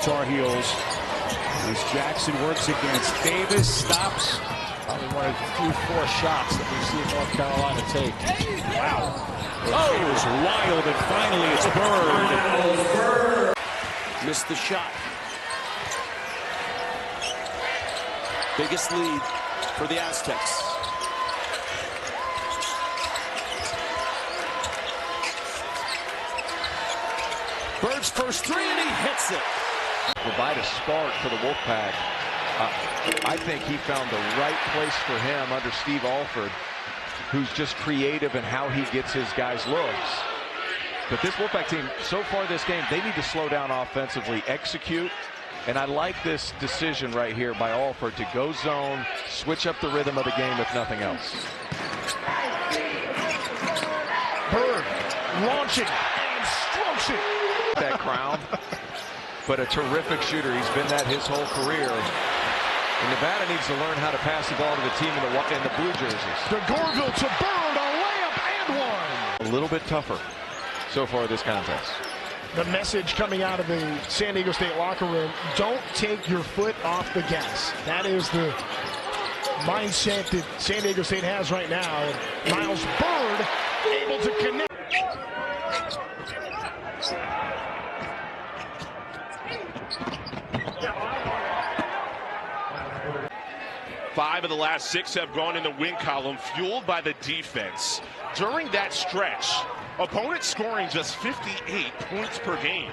Tar Heels as Jackson works against Davis, stops. Probably one of the few 4 shots that we've seen North Carolina take. Wow. Oh, it was wild, and finally it's Byrd. Missed the shot. Biggest lead for the Aztecs. Byrd's first 3, and he hits it. Provide a spark for the Wolfpack. I think he found the right place for him under Steve Alford, who's just creative in how he gets his guys looks. But this Wolfpack team, so far this game, they need to slow down offensively, execute. And I like this decision right here by Alford to go zone, switch up the rhythm of the game, if nothing else. Byrd launching and strokes it. That crown, but a terrific shooter. He's been that his whole career. And Nevada needs to learn how to pass the ball to the team in the blue jerseys. DeGorville to Byrd, a layup and one. A little bit tougher so far this contest. The message coming out of the San Diego State locker room: don't take your foot off the gas. That is the mindset that San Diego State has right now. Miles Byrd able to connect. 5 of the last 6 have gone in the win column, fueled by the defense. During that stretch, opponents scoring just 58 points per game.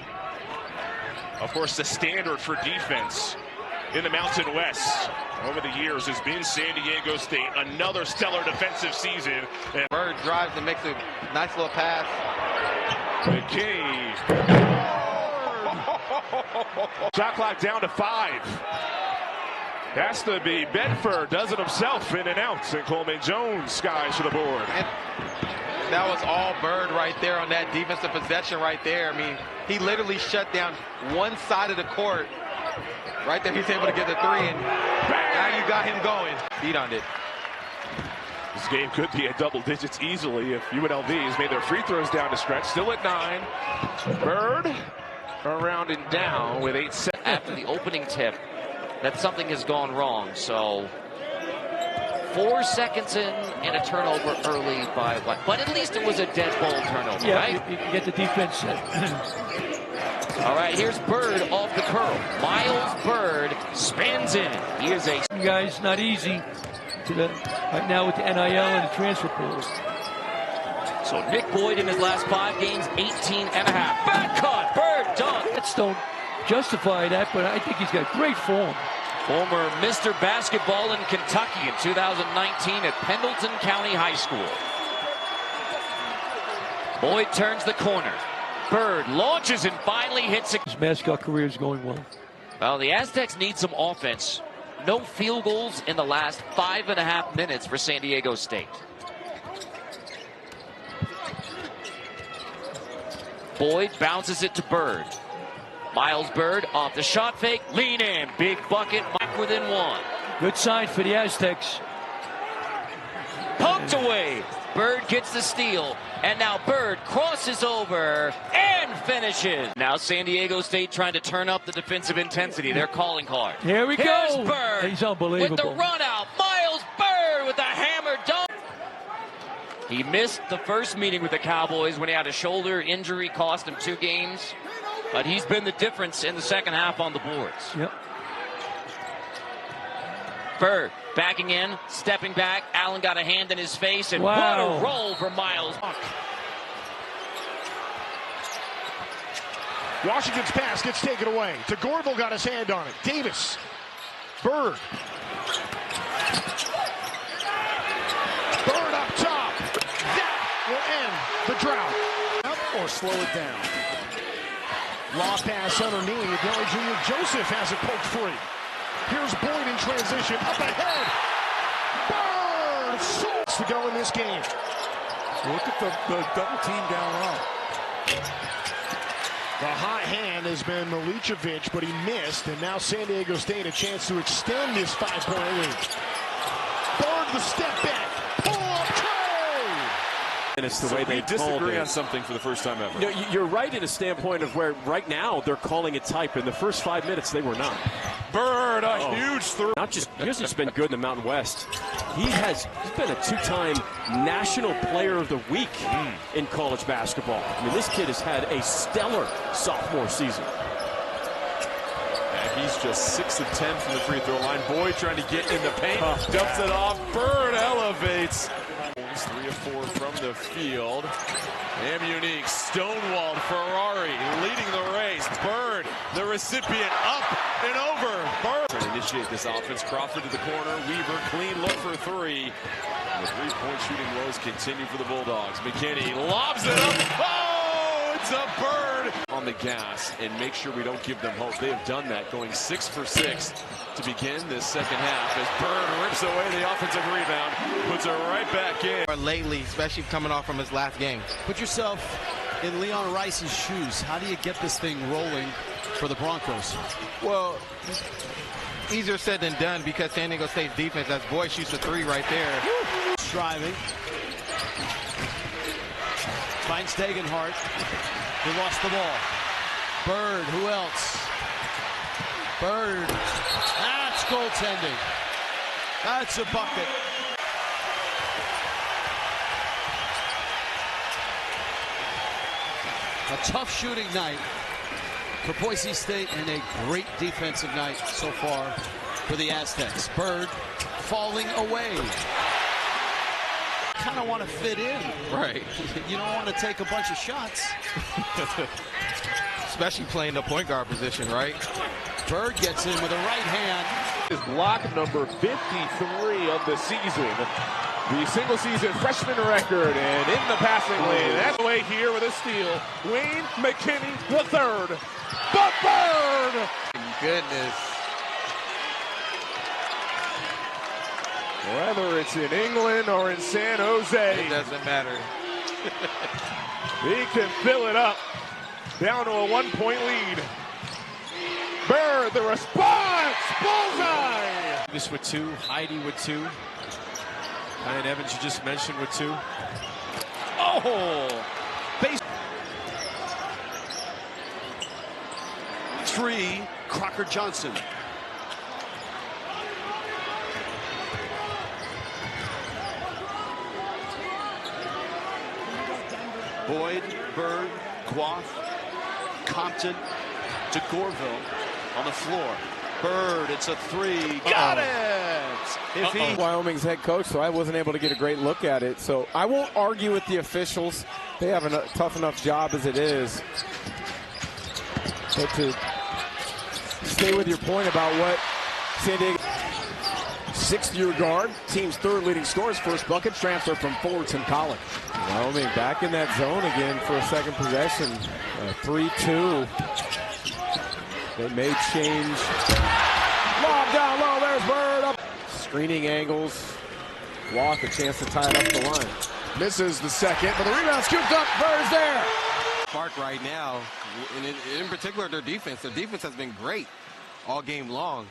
Of course, the standard for defense in the Mountain West over the years has been San Diego State. Another stellar defensive season. And Byrd drives and makes a nice little pass. McKay. Shot clock down to 5. Has to be Bedford, does it himself, in and out, and Coleman Jones skies for the board. And that was all Byrd right there on that defensive possession right there. I mean, he literally shut down one side of the court. Right there, he's able to get the 3, and now you got him going. Beat on it. This game could be at double digits easily if UNLV has made their free throws down the stretch. Still at 9. Byrd around and down with 8 seconds. After the opening tip, that something has gone wrong. So 4 seconds in and a turnover early by what? But at least it was a dead ball turnover, yeah, right? You can get the defense. All right, here's Byrd off the curl. Miles Byrd spins in. He is a guys, not easy right now with the NIL and the transfer portal. So Nick Boyd in his last 5 games, 18 and a half. Back cut, Byrd dunk. Let's don't justify that, but I think he's got great form. Former Mr. Basketball in Kentucky in 2019 at Pendleton County High School. Boyd turns the corner. Byrd launches and finally hits it. His mascot career is going well. Well, the Aztecs need some offense. No field goals in the last 5.5 minutes for San Diego State. Boyd bounces it to Byrd. Miles Byrd off the shot fake, lean in, big bucket, back within 1. Good sign for the Aztecs. Poked away. Byrd gets the steal, and now Byrd crosses over and finishes. Now San Diego State trying to turn up the defensive intensity. Their calling card. Here we Here's go. Byrd. He's unbelievable. With the run out. Miles Byrd with a hammer dunk. He missed the first meeting with the Cowboys when he had a shoulder injury, cost him 2 games. But he's been the difference in the second half on the boards. Yep. Byrd backing in, stepping back. Allen got a hand in his face, and wow. What a roll for Miles. Washington's pass gets taken away. DeGorville got his hand on it. Davis. Byrd. Byrd up top. That will end the drought. Up or slow it down. Law pass underneath. Billy Jr. Joseph has it poked free. Here's Boyd in transition. Up ahead. Byrd sorts to go in this game. Look at the double team down low. The hot hand has been Milicevic, but he missed, and now San Diego State a chance to extend this 5-point lead. Byrd the step back. Pull up tray. And it's the way they disagree on something for the first time ever. No, you're right in a standpoint of where right now they're calling it type. In the first 5 minutes, they were not. Byrd, a huge throw. Not just because he's been good in the Mountain West. He's been a two-time National Player of the Week in college basketball. I mean, this kid has had a stellar sophomore season. He's just 6 of 10 from the free throw line. Boyd trying to get in the paint. Dumps it off. Byrd elevates. 3 of 4 from the field. And unique. Stonewalled Ferrari leading the race. Byrd, the recipient, up and over. Byrd. Trying to initiate this offense. Crawford to the corner. Weaver, clean look for 3. And the three-point shooting woes continue for the Bulldogs. McKinney lobs it up. Oh, it's a Byrd on the gas and make sure we don't give them hope. They have done that, going 6 for 6 to begin this second half as Byrd rips away the offensive rebound, puts it right back in. Lately, especially coming off from his last game. Put yourself in Leon Rice's shoes. How do you get this thing rolling for the Broncos? Well, easier said than done because San Diego State's defense, as Boyd shoots a 3 right there. Striving. Finds Degenhart. He lost the ball. Byrd, who else? Byrd. That's goaltending. That's a bucket. A tough shooting night for Boise State and a great defensive night so far for the Aztecs. Byrd falling away. Kind of want to fit in. Right. You don't want to take a bunch of shots. Especially playing the point guard position, right? Byrd gets in with a right hand. Is block number 53 of the season. The single season freshman record, and in the passing lane. That's away here with a steal. Wayne McKinney III. But Byrd! Goodness. Whether it's in England or in San Jose, It doesn't matter. he can fill it up. Down to a 1-point lead. Byrd, the response! Bullseye! This with 2, Heidi with 2. Ryan Evans, you just mentioned, with 2. Oh! Base. 3, Crocker Johnson. Boyd, Byrd, Quaff, Compton to Gorville on the floor. Byrd, it's a 3. Got it! Wyoming's head coach, so I wasn't able to get a great look at it. So I won't argue with the officials. They have a tough enough job as it is. But to stay with your point about what San Diego. 6th-year guard, team's 3rd leading scorers, first bucket transfer from Fullerton College. Wyoming back in that zone again for a second possession. 3-2. They may change. Lob down low. There's Byrd up. Screening angles. Walk, a chance to tie it up the line. Misses the second, but the rebound scooped up. Bird's there. Spark right now, and in particular their defense. Their defense has been great all game long.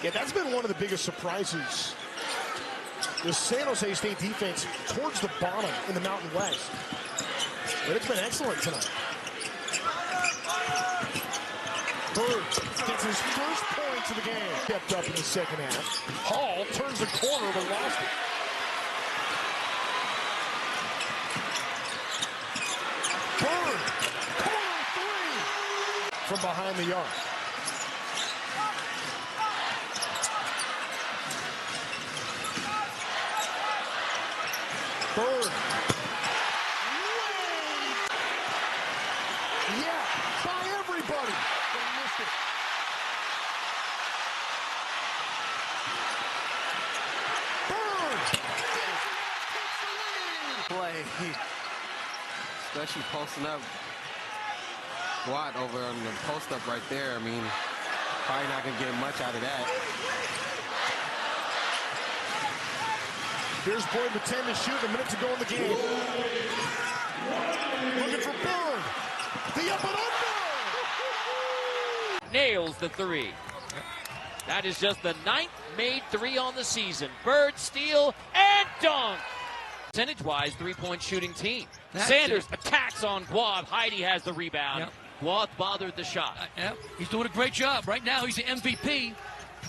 Yeah, that's been one of the biggest surprises. The San Jose State defense towards the bottom in the Mountain West. But it's been excellent tonight. Byrd gets his first points of the game. Stepped up in the second half. Hall turns the corner but lost it. Byrd, corner 3 from behind the arc. Byrd. Yeah, by everybody. They missed it. Byrd. Play. Especially posting up. Watt over on the post up right there. I mean, probably not going to get much out of that. Here's Boyd with 10 to shoot, a minute to go in the game. Looking for Byrd. The up and under. Nails the 3. That is just the 9th made three on the season. Byrd, steal, and dunk. Percentage-wise, three-point shooting team. Sanders attacks on Guav. Heidi has the rebound. Yep. Guav bothered the shot. Yep. He's doing a great job. Right now, he's the MVP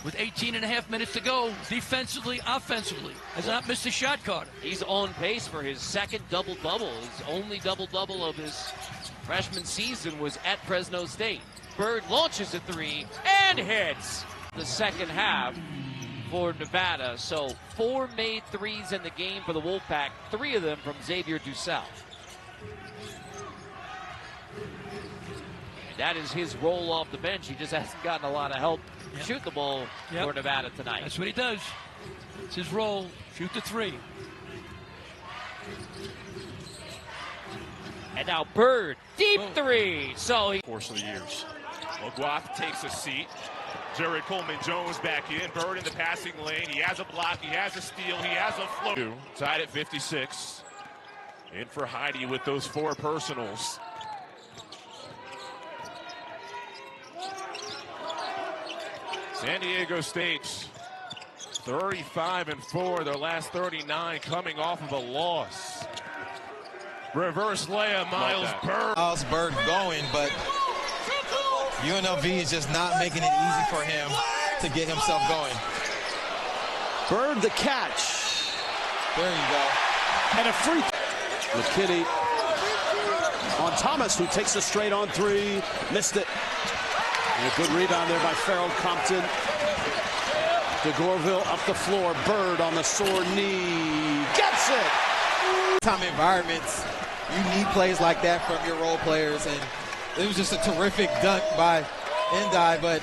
with 18.5 minutes to go. Defensively, offensively. Has not missed a shot, Carter. He's on pace for his second double-double. His only double-double of his freshman season was at Fresno State. Byrd launches a three and hits the second half for Nevada. So 4 made threes in the game for the Wolfpack, 3 of them from Xavier Dussel. That is his roll off the bench. He just hasn't gotten a lot of help shoot the ball for Nevada tonight. That's what he does. It's his role. Shoot the three. And now Byrd, deep three. So he course of the years. Guav takes a seat. Jared Coleman-Jones back in. Byrd in the passing lane. He has a block. He has a steal. He has a float. Tied at 56. In for Heidi with those 4 personals. San Diego State 35-4. Their last 39 coming off of a loss. Reverse layup, Miles Byrd. Miles Byrd going, but UNLV is just not making it easy for him to get himself going. Byrd the catch. There you go. And a free. McKinney on Thomas, who takes a straight on 3. Missed it. And a good rebound there by Farrell Compton. DeGorville up the floor. Byrd on the sore knee. Gets it! Time environments, you need plays like that from your role players, and it was just a terrific dunk by Ndai, but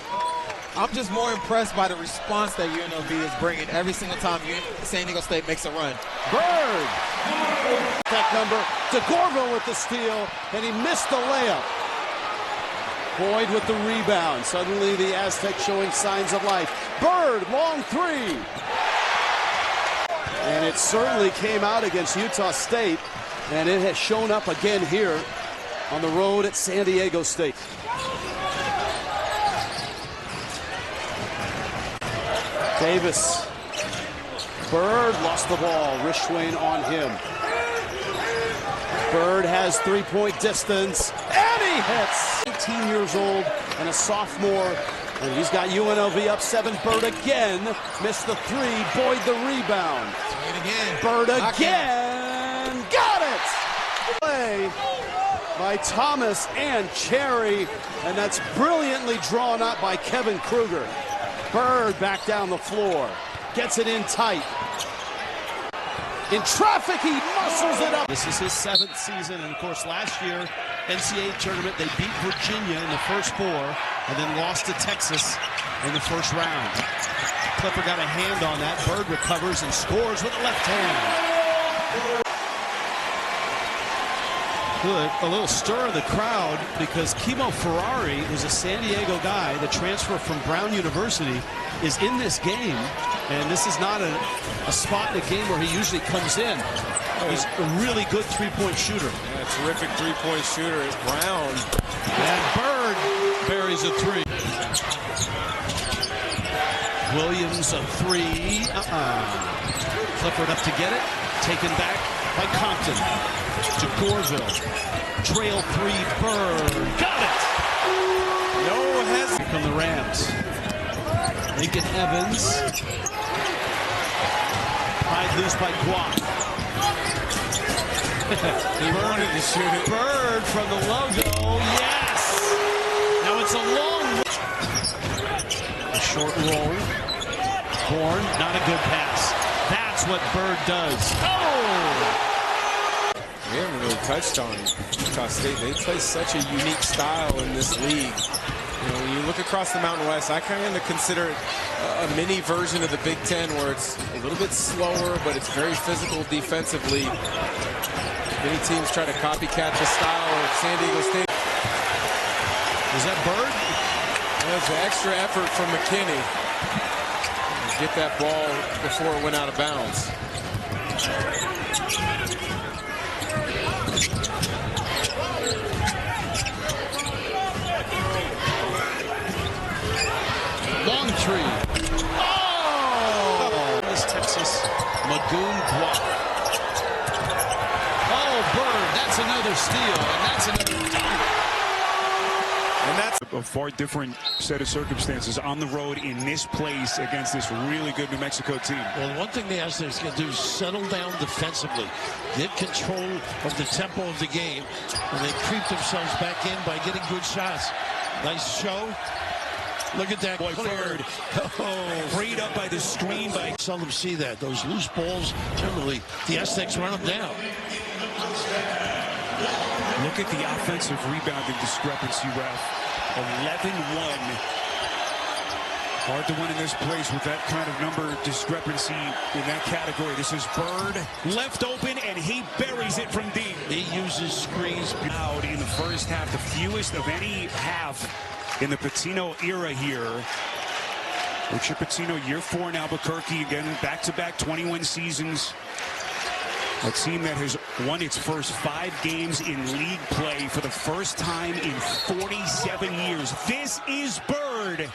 I'm just more impressed by the response that UNLV is bringing every single time San Diego State makes a run. Byrd! That number. DeGorville with the steal, and he missed the layup. Boyd with the rebound. Suddenly the Aztecs showing signs of life. Byrd, long 3. And it certainly came out against Utah State, and it has shown up again here on the road at San Diego State. Davis. Byrd lost the ball. Rishwain on him. Byrd has 3-point distance, and he hits. 18 years old and a sophomore, and he's got UNLV up 7. Byrd again missed the 3. Boyd the rebound. Byrd again. Got it! Play by Thomas and Cherry, and that's brilliantly drawn up by Kevin Kruger. Byrd back down the floor. Gets it in tight. In traffic, he muscles it up. This is his 7th season, and of course last year, NCAA tournament, they beat Virginia in the first 4, and then lost to Texas in the first round. Clipper got a hand on that. Byrd recovers and scores with the left hand. A little stir in the crowd because Kimo Ferrari, who's a San Diego guy, the transfer from Brown University, is in this game. And this is not a spot in the game where he usually comes in. He's a really good 3-point shooter. Yeah, terrific 3-point shooter is Brown. And Byrd buries a 3. Williams a 3. Clifford up to get it. Taken back by Compton. To Gorville. Trail 3, Byrd. Got it! No hesitation from the Rams. Lincoln Evans. Tied loose by Guav. He wanted to shoot it. Byrd from the logo. Yes! Now it's a long. A short roll. Bourne, not a good pass. That's what Byrd does. Oh! We haven't really touched on Utah State. They play such a unique style in this league. You know, when you look across the Mountain West, I kind of consider it a mini version of the Big Ten, where it's a little bit slower, but it's very physical defensively. Many teams try to copycat the style of San Diego State. Is that Byrd? That's an extra effort from McKinney. Get that ball before it went out of bounds. Long 3. And that's a far different set of circumstances on the road in this place against this really good New Mexico team. Well, one thing the Aztecs can do is settle down defensively, get control of the tempo of the game, and they creep themselves back in by getting good shots. Nice show. Look at that. Boy, Byrd. Freed up by the screen. Seldom see that. Those loose balls, generally, the Aztecs run them down. Look at the offensive rebounding discrepancy, Ralph. 11-1. Hard to win in this place with that kind of number discrepancy in that category. This is Byrd, left open, and he buries it from deep. He uses screens. Out in the first half, the fewest of any half in the Pitino era here. Richard Pitino, year 4 in Albuquerque, again, back-to-back 21 seasons. A team that has won its first 5 games in league play for the first time in 47 years. This is Byrd.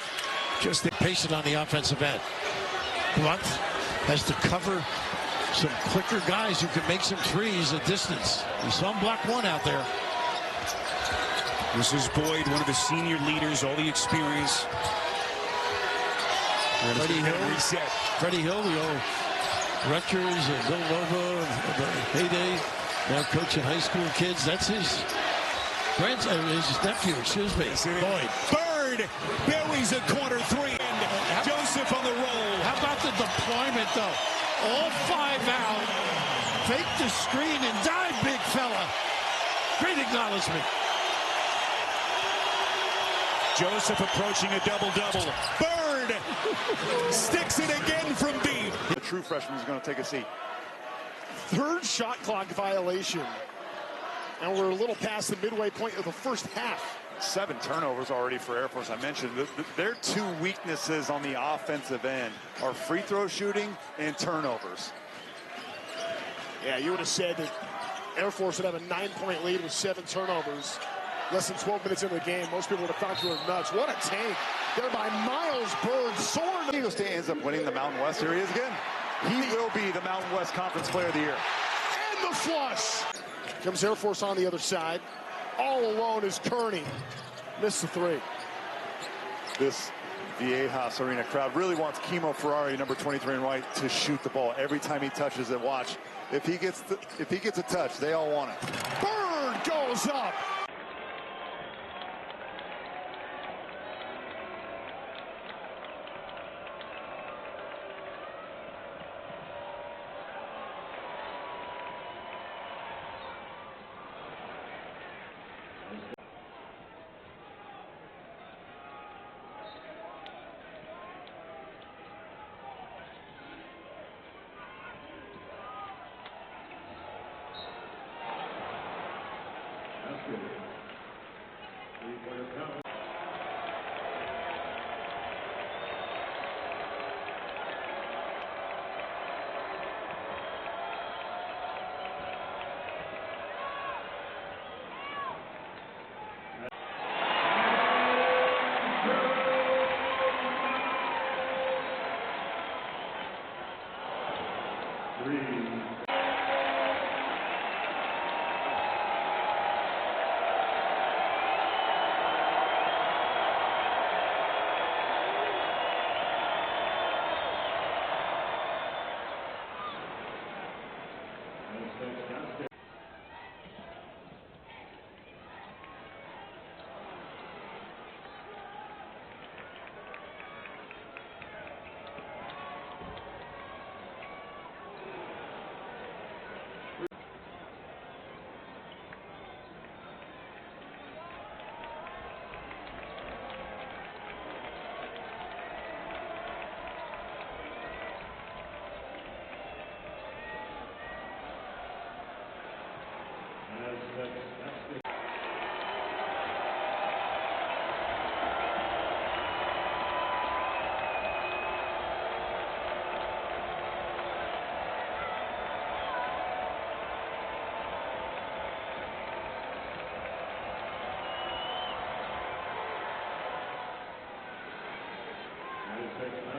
Just patient on the offensive end. Blunt has to cover some quicker guys who can make some threes at distance. We saw him block one out there. This is Boyd, one of the senior leaders, all the experience. Freddie Hill. Reset. Freddie Hill, the old Rutgers and Villanova, the heyday, now coaching high school kids. That's his grandson, his nephew, excuse me. Boyd. Byrd buries a corner 3. And Joseph on the roll. How about the deployment, though? All 5 out. Fake the screen and dive, big fella. Great acknowledgement. Joseph approaching a double-double. Byrd sticks it again from deep. The true freshman is going to take a seat. 3rd shot clock violation. And we're a little past the midway point of the first half. 7 turnovers already for Air Force. I mentioned their 2 weaknesses on the offensive end are free throw shooting and turnovers. Yeah, you would have said that Air Force would have a 9-point lead with 7 turnovers. Less than 12 minutes into the game. Most people would have thought you were nuts. What a tank. There by Miles Byrd. Soaring. Eagle State ends up winning the Mountain West. Here he is again. He will be the Mountain West Conference Player of the Year. And the flush. Comes Air Force on the other side. All alone is Kearney. Missed the 3. This Viejas Arena crowd really wants Kimo Ferrari, number 23 in white, to shoot the ball every time he touches it. Watch. If he gets a touch, they all want it. Byrd goes up.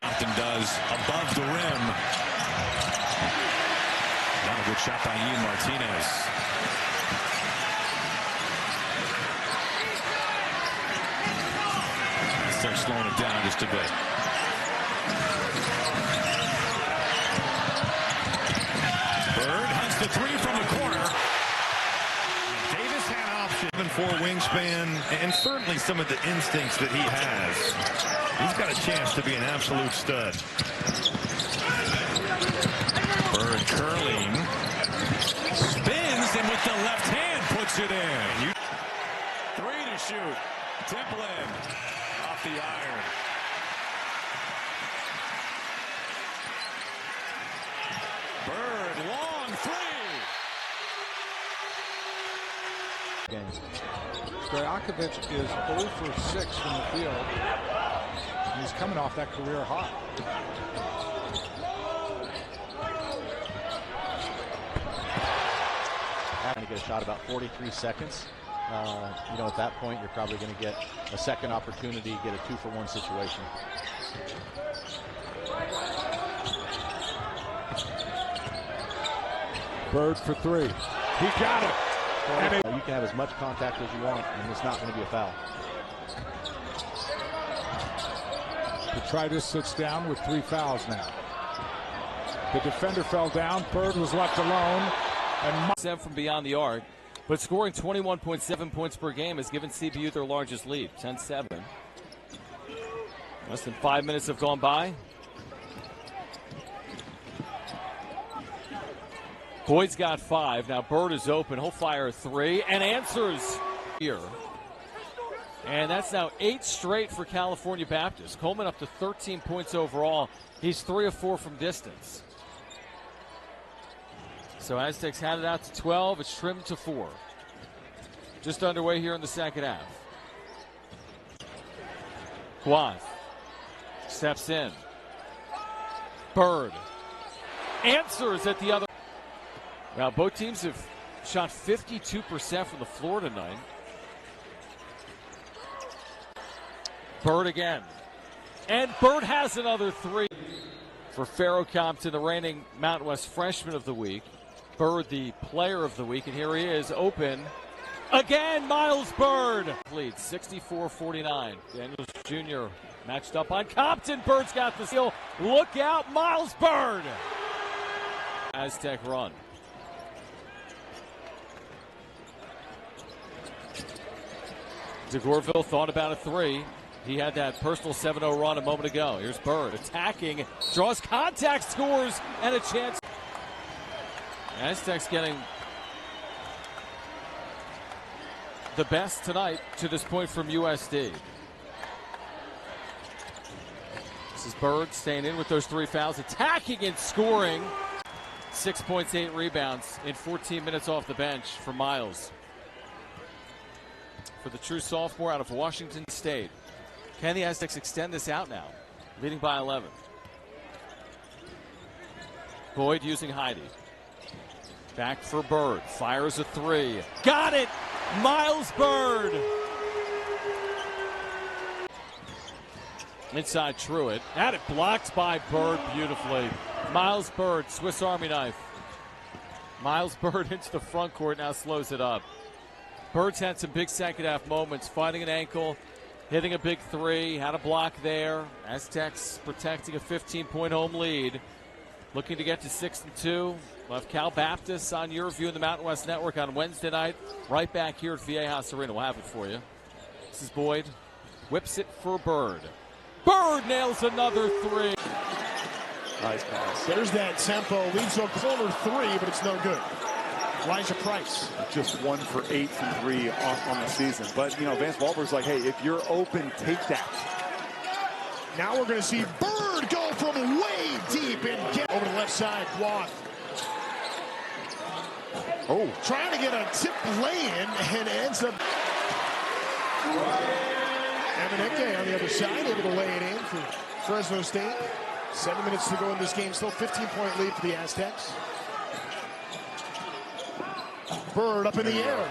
Compton does above the rim. Not a good shot by Ian Martinez. start slowing it down just a bit. Byrd hunts the three from the corner. Davis had option. 7'4" wingspan, and certainly some of the instincts that he has. He's got a chance to be an absolute stud. Byrd curling. Spins, and with the left hand puts it in. Three to shoot. Templin off the iron. Byrd, long three. Stojakovic is 0 for 6 from the field. And he's coming off that career high. Having to get a shot about 43 seconds. You know, at that point, you're probably going to get a second opportunity, get a 2-for-1 situation. Byrd for three. He got it. You can have as much contact as you want, and it's not going to be a foul. Detritus sits down with 3 fouls now. The defender fell down. Byrd was left alone. And from beyond the arc, but scoring 21.7 points per game has given CBU their largest lead, 10-7. Less than 5 minutes have gone by. Boyd's got 5. Now Byrd is open. He'll fire a 3 and answers here. And that's now 8 straight for California Baptist. Coleman up to 13 points overall. He's 3 of 4 from distance. So Aztecs had it out to 12. It's trimmed to 4. Just underway here in the second half. Guaz steps in. Byrd answers at the other. Now both teams have shot 52% from the floor tonight. Byrd again. And Byrd has another 3. For Farrell Compton, the reigning Mountain West Freshman of the Week. Byrd, the player of the week, and here he is, open. Again, Miles Byrd. Lead, 64-49. Daniels Jr. matched up on Compton. Bird's got the steal. Look out, Miles Byrd. Aztec run. DeGorville thought about a 3. He had that personal 7-0 run a moment ago. Here's Byrd attacking, draws contact, scores, and a chance. Aztecs getting the best tonight to this point from USD. This is Byrd staying in with those 3 fouls, attacking and scoring. 6 points, 8 rebounds in 14 minutes off the bench for Miles. For the true sophomore out of Washington State. Can the Aztecs extend this out now? Leading by 11. Boyd using Heidi. Back for Byrd. Fires a 3. Got it! Miles Byrd! Inside Truitt. Had it blocked by Byrd beautifully. Miles Byrd, Swiss Army knife. Miles Byrd into the front court, now slows it up. Bird's had some big second half moments, fighting an ankle, hitting a big 3, had a block there. Aztecs protecting a 15-point home lead. Looking to get to 6-2. We'll have Cal Baptist on your view in the Mountain West Network on Wednesday night. Right back here at Viejas Arena. We'll have it for you. This is Boyd. Whips it for Byrd. Byrd nails another 3. Nice pass. There's that tempo. Leads to a corner 3, but it's no good. Elijah Price. Just 1 for 8 from 3 on the season. But, you know, Vance Walberg's like, hey, if you're open, take that. Now we're going to see Byrd go from way deep and get over the left side. Guaz. Oh. Trying to get a tip lay-in and ends up. Emenike on the other side, able to lay it in for Fresno State. 7 minutes to go in this game. Still 15-point lead for the Aztecs. Byrd up in the air.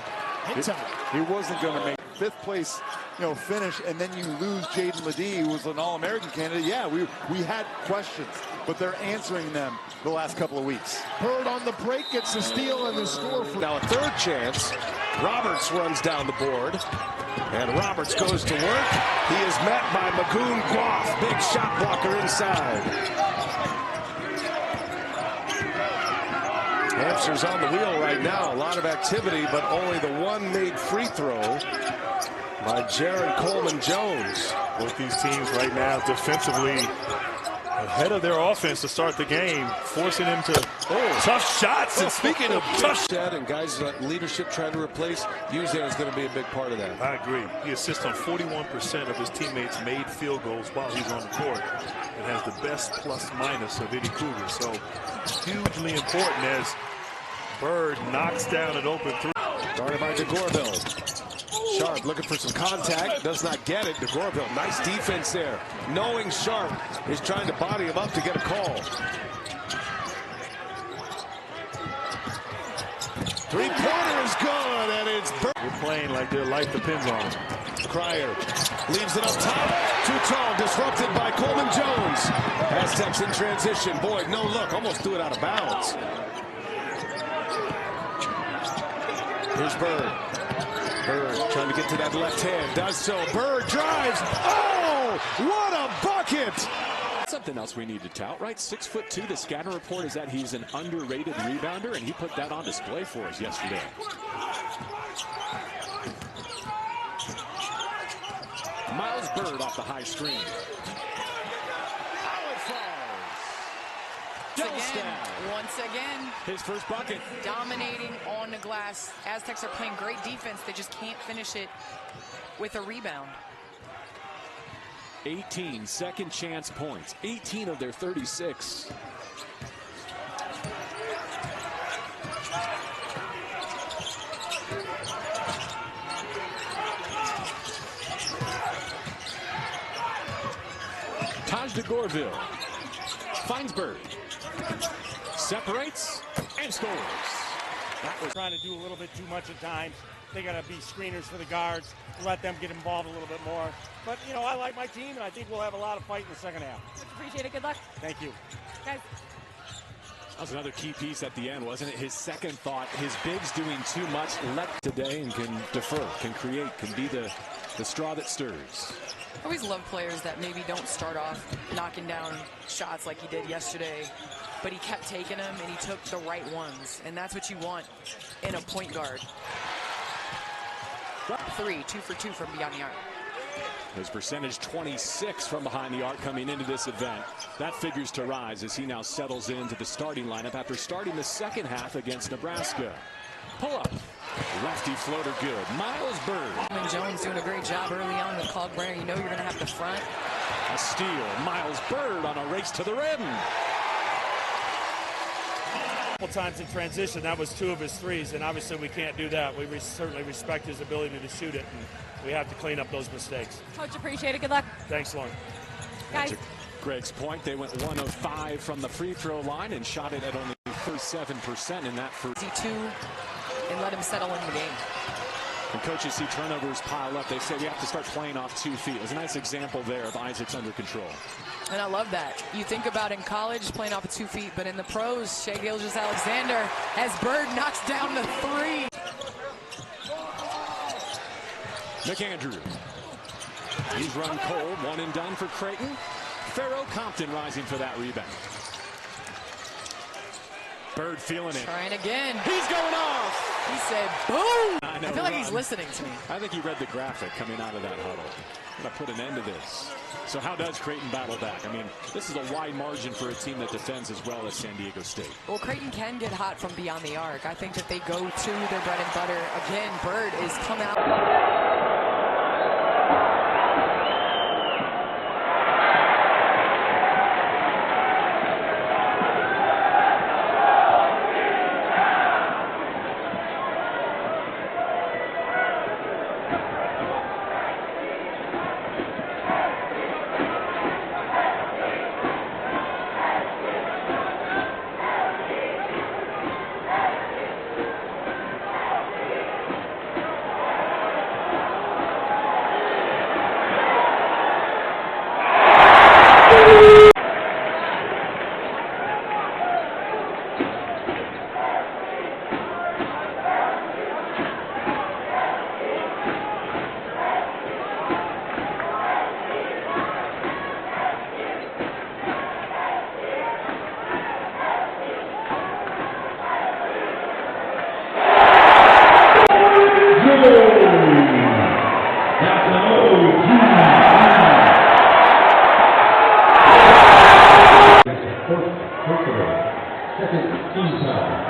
He wasn't going to make 5th place, you know, finish, and then you lose Jaden Ledee, who was an All-American candidate. Yeah, we had questions, but they're answering them the last couple of weeks. Byrd on the break gets the steal and the score. Now a 3rd chance. Roberts runs down the board. And Roberts goes to work. He is met by Magoon Guaf. Big shot blocker inside. Hampshire's on the wheel right now. A lot of activity, but only the one made free throw by Jared Coleman-Jones. Both these teams right now defensively ahead of their offense to start the game, forcing them to tough shots. And speaking of tough shots, and guys leadership trying to replace, Uzan is going to be a big part of that. I agree. He assists on 41% of his teammates' made field goals while he's on the court, and has the best plus minus of any Cougar. So hugely important as Byrd knocks down an open three. Guarded by DeGorville. Sharp looking for some contact, does not get it. DeGorville, nice defense there. Knowing Sharp is trying to body him up to get a call. Three-pointer is good, and it's Byrd. They're playing like their life depends on it. Cryer leaves it up top. Too tall, disrupted by Coleman-Jones. Aztecs in transition. Boyd, no look, almost threw it out of bounds. Here's Byrd. Byrd trying to get to that left hand, does so. Byrd drives. Oh, what a bucket! Something else we need to tout, right? 6'2". The scatter report is that he's an underrated rebounder, and he put that on display for us yesterday. Miles Byrd off the high screen. Once again, his first bucket. Dominating on the glass. Aztecs are playing great defense. They just can't finish it with a rebound. 18 second chance points. 18 of their 36. Taj DeGorville finds Byrd. Separates and scores. That was trying to do a little bit too much at times. They got to be screeners for the guards, let them get involved a little bit more. But, you know, I like my team, and I think we'll have a lot of fight in the second half. Much appreciated. Good luck. Thank you. Guys. That was another key piece at the end, wasn't it? His second thought, his bigs doing too much today and can defer, can create, can be the straw that stirs. I always love players that maybe don't start off knocking down shots like he did yesterday, but he kept taking them and he took the right ones, and that's what you want in a point guard. 3, 2 for 2 from beyond the arc. His percentage 26 from behind the arc coming into this event. That figures to rise as he now settles into the starting lineup after starting the second half against Nebraska. Pull up. Lefty floater good. Miles Byrd. Coleman-Jones doing a great job early on with Kalkbrenner. You know you're going to have the front. A steal. Miles Byrd on a race to the rim. Couple times in transition, that was 2 of his threes, and obviously we can't do that. We certainly respect his ability to shoot it, and we have to clean up those mistakes. Coach, appreciate it. Good luck. Thanks, Lauren. Guys. To Greg's point, they went 1 of 5 from the free throw line and shot it at only 37% in that first. 2 and let him settle in the game. When coaches see turnovers pile up, they say we have to start playing off 2 feet. It was a nice example there of Isaac's under control. And I love that. You think about in college playing off of 2 feet, but in the pros, Shea Gilgeous-Alexander as Byrd knocks down the 3. McAndrew. He's run cold. 1 and done for Creighton. Pharaoh Compton rising for that rebound. Byrd feeling it. Trying again. He's going off. He said, boom. I feel like he's listening to me. I think he read the graphic coming out of that huddle. Going to put an end to this. So how does Creighton battle back? I mean, this is a wide margin for a team that defends as well as San Diego State. Well, Creighton can get hot from beyond the arc. I think that they go to their bread and butter. Again, Byrd is come out. Second team foul.